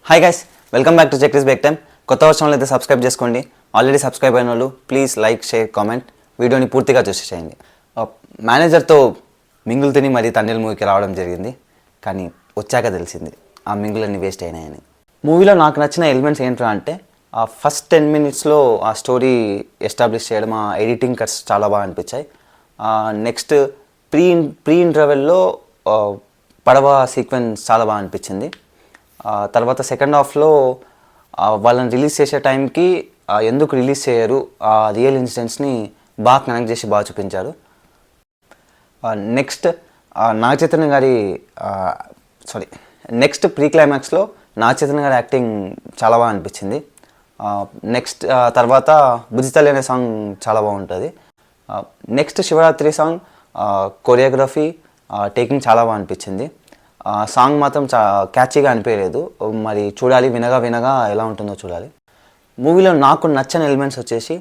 Hi guys, welcome back to చెక్రీస్ break time. కొత్త వర్షంలో అయితే సబ్స్క్రైబ్ చేసుకోండి. ఆల్రెడీ సబ్స్క్రైబ్ అయిన వాళ్ళు ప్లీజ్ లైక్, షేర్, కామెంట్, వీడియోని పూర్తిగా చూసేసేయండి. మేనేజర్తో మింగులు తిని మరీ తండ్రి మూవీకి రావడం జరిగింది, కానీ వచ్చాక తెలిసింది ఆ మింగులన్నీ వేస్ట్ అయినాయని. మూవీలో నాకు నచ్చిన ఎలిమెంట్స్ ఏంటో అంటే ఆ ఫస్ట్ 10 minutesలో ఆ స్టోరీ ఎస్టాబ్లిష్ చేయడం, ఆ ఎడిటింగ్ కట్స్ చాలా బాగా అనిపించాయి. నెక్స్ట్ ప్రీ ఇంటర్వెల్లో పడవ సీక్వెన్స్ చాలా బాగా అనిపించింది. తర్వాత సెకండ్ హాఫ్లో వాళ్ళని రిలీజ్ చేసే టైంకి ఎందుకు రిలీజ్ చేయరు, ఆ రియల్ ఇన్సిడెంట్స్ని బాగా కనెక్ట్ చేసి బాగా చూపించారు. నెక్స్ట్ నెక్స్ట్ ప్రీ క్లైమాక్స్లో నాగ చైతన్య గారి యాక్టింగ్ చాలా బాగా అనిపించింది. నెక్స్ట్ తర్వాత బుజ్జితల్లి అనే సాంగ్ చాలా బాగుంటుంది. Next Shivaratri song choreography, taking చాలా బాగా అనిపించింది. సాంగ్ మాత్రం క్యాచీగా అనిపించలేదు. మరి చూడాలి, వినగా ఎలా ఉంటుందో చూడాలి. మూవీలో నాకు నచ్చని ఎలిమెంట్స్ వచ్చేసి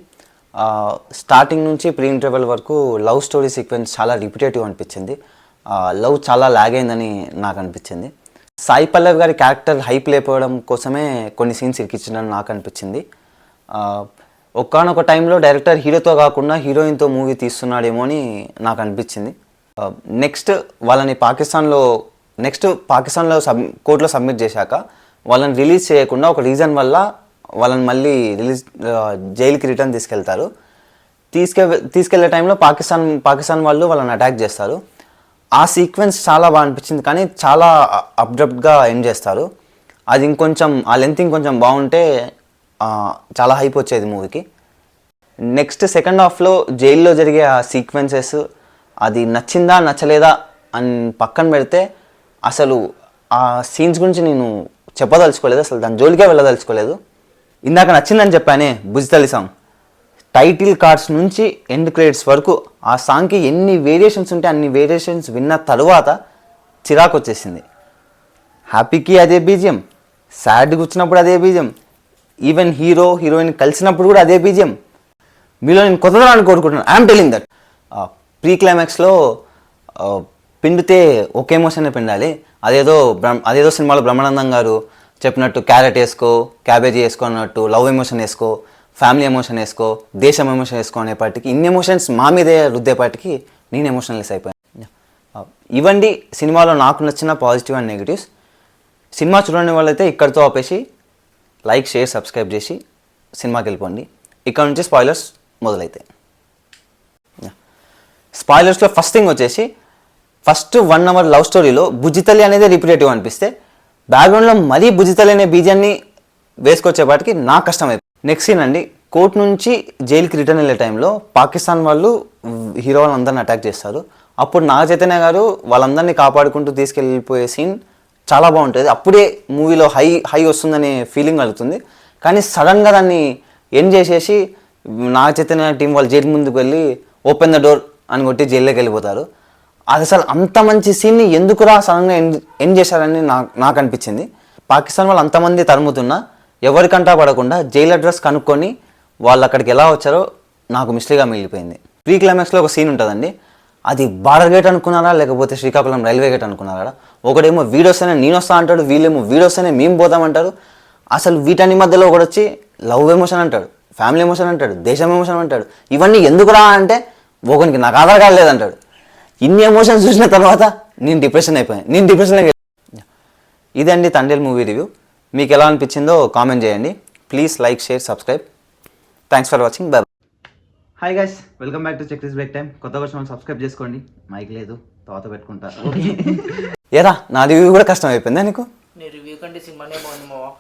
స్టార్టింగ్ నుంచి ప్రీ ఇంటర్వెల్ వరకు లవ్ స్టోరీ సీక్వెన్స్ చాలా రిపిటేటివ్ అనిపించింది. లవ్ చాలా లాగ్ అయిందని నాకు అనిపించింది. సాయి పల్లవి గారి క్యారెక్టర్ హైప్ లేకపోవడం కోసమే కొన్ని సీన్స్ ఇరికించడం నాకు అనిపించింది. ఒకానొక టైంలో డైరెక్టర్ హీరోతో కాకుండా హీరోయిన్తో మూవీ తీస్తున్నాడేమో అని నాకు అనిపించింది. నెక్స్ట్ వాళ్ళని పాకిస్తాన్లో కోర్టులో సబ్మిట్ చేశాక వాళ్ళని రిలీజ్ చేయకుండా ఒక రీజన్ వల్ల వాళ్ళని మళ్ళీ జైలుకి రిటర్న్ తీసుకెళ్తారు. తీసుకెళ్లే టైంలో పాకిస్తాన్ వాళ్ళు వాళ్ళని అటాక్ చేస్తారు. ఆ సీక్వెన్స్ చాలా బాగా అనిపించింది, కానీ చాలా అబ్రప్ట్గా ఎండ్ చేస్తారు. అది ఆ లెంత్ ఇంకొంచెం బాగుంటే చాలా హైప్ వచ్చేది మూవీకి. నెక్స్ట్ సెకండ్ హాఫ్లో జైల్లో జరిగే ఆ సీక్వెన్సెస్ అది నచ్చిందా నచ్చలేదా అని పక్కన పెడితే అసలు ఆ సీన్స్ గురించి నేను చెప్పదలుచుకోలేదు, అసలు దాని జోలికే వెళ్ళదలుచుకోలేదు. ఇందాక నచ్చిందని చెప్పానే బుజ్జితల్లి సాంగ్, టైటిల్ కార్డ్స్ నుంచి ఎండ్ క్రెడిట్స్ వరకు ఆ సాంగ్కి ఎన్ని వేరియేషన్స్ ఉంటే అన్ని వేరియేషన్స్ విన్న తర్వాత చిరాకు వచ్చేసింది. హ్యాపీకి అదే బీజియం, సాడ్కి వచ్చినప్పుడు అదే బీజియం, ఈవెన్ హీరోయిన్ కలిసినప్పుడు కూడా అదే బీజియం. మీలో నేను కొత్తదనాన్ని కోరుకుంటున్నాను. I'm telling that. ప్రీ క్లైమాక్స్లో పిండితే ఒక ఎమోషనే పిండాలి. అదేదో సినిమాలో బ్రహ్మానందం గారు చెప్పినట్టు క్యారెట్ వేసుకో, క్యాబేజీ వేసుకో అన్నట్టు లవ్ ఎమోషన్ వేసుకో, ఫ్యామిలీ ఎమోషన్ వేసుకో, దేశం ఎమోషన్ వేసుకో అనేపాటికి ఇన్ని ఎమోషన్స్ మా మీదే రుద్దేపాటికి నేను ఎమోషనల్లెస్ అయిపోయాను. ఇవండి సినిమాలో నాకు నచ్చిన పాజిటివ్ అండ్ నెగిటివ్స్. సినిమా చూడని వాళ్ళైతే ఇక్కడితో ఆపేసి లైక్, షేర్, సబ్స్క్రైబ్ చేసి సినిమాకి వెళ్ళిపోండి. ఇక్కడ నుంచి స్పాయిలర్స్ మొదలైతాయి. స్పాయిలర్స్లో ఫస్ట్ థింగ్ వచ్చేసి ఫస్ట్ 1 hour లవ్ స్టోరీలో బుజ్జితల్లి అనేది రిపిటేటివ్ అనిపిస్తే బ్యాక్గ్రౌండ్లో మరీ బుజ్జితల్లి అనే బీజాన్ని వేసుకొచ్చేపాటికి నాకు కష్టమైపోయింది. నెక్స్ట్ సీన్ అండి, కోర్టు నుంచి జైలుకి రిటర్న్ వెళ్ళే టైంలో పాకిస్తాన్ వాళ్ళు హీరో వాళ్ళందరిని అటాక్ చేస్తారు. అప్పుడు నాగ చైతన్య గారు వాళ్ళందరినీ కాపాడుకుంటూ తీసుకెళ్ళిపోయే సీన్ చాలా బాగుంటుంది. అప్పుడే మూవీలో హై వస్తుందనే ఫీలింగ్ కలుగుతుంది. కానీ సడన్గా దాన్ని ఎండ్ చేసేసి నాగ చైతన్య టీం వాళ్ళు జైలు ముందుకు వెళ్ళి ఓపెన్ ద డోర్ అని కొట్టి జైల్లోకి వెళ్ళిపోతారు. అది అసలు అంత మంచి సీన్ని ఎందుకురా సడన్గా ఎండ్ చేశారని నాకు అనిపించింది. పాకిస్తాన్ వాళ్ళు అంతమంది తరుముతున్నా ఎవరికంటా పడకుండా జైలు అడ్రస్ కనుక్కొని వాళ్ళు అక్కడికి ఎలా వచ్చారో నాకు మిస్టరీగా మిగిలిపోయింది. ప్రీ క్లైమాక్స్లో ఒక సీన్ ఉంటుందండి, అది బార్డర్ గేట్ అనుకున్నారా లేకపోతే శ్రీకాకుళం రైల్వే గేట్ అనుకున్నారా? ఒకడేమో వీడొస్తేనే నేను వస్తా అంటాడు, వీళ్ళేమో వీడొస్తేనే మేము పోతామంటారు. అసలు వీటన్ని మధ్యలో ఒకటి వచ్చి లవ్ ఎమోషన్ అంటాడు, ఫ్యామిలీ ఎమోషన్ అంటాడు, దేశం ఎమోషన్ అంటాడు. ఇవన్నీ ఎందుకురా అంటే ఒకనికి నాకు ఆధార్ కార్డు లేదంటాడు. ఇన్ని ఎమోషన్స్ చూసిన తర్వాత నేను డిప్రెషన్ అయిపోయాను. ఇదండి తండేల్ మూవీ రివ్యూ. మీకు ఎలా అనిపించిందో కామెంట్ చేయండి. Please like, share, subscribe. Thanks for watching. Bye. Hi guys, welcome back to చెక్రీస్ బ్రేక్ టైమ్. కొత్త వర్షం సబ్స్క్రైబ్ చేసుకోండి. మైక్ లేదు, తర్వాత పెట్టుకుంటా. ఏరా నా రివ్యూ కూడా కష్టం అయిపోయిందా నీకు? నీ రివ్యూ కంటే సినిమానే బాగుంది మావా.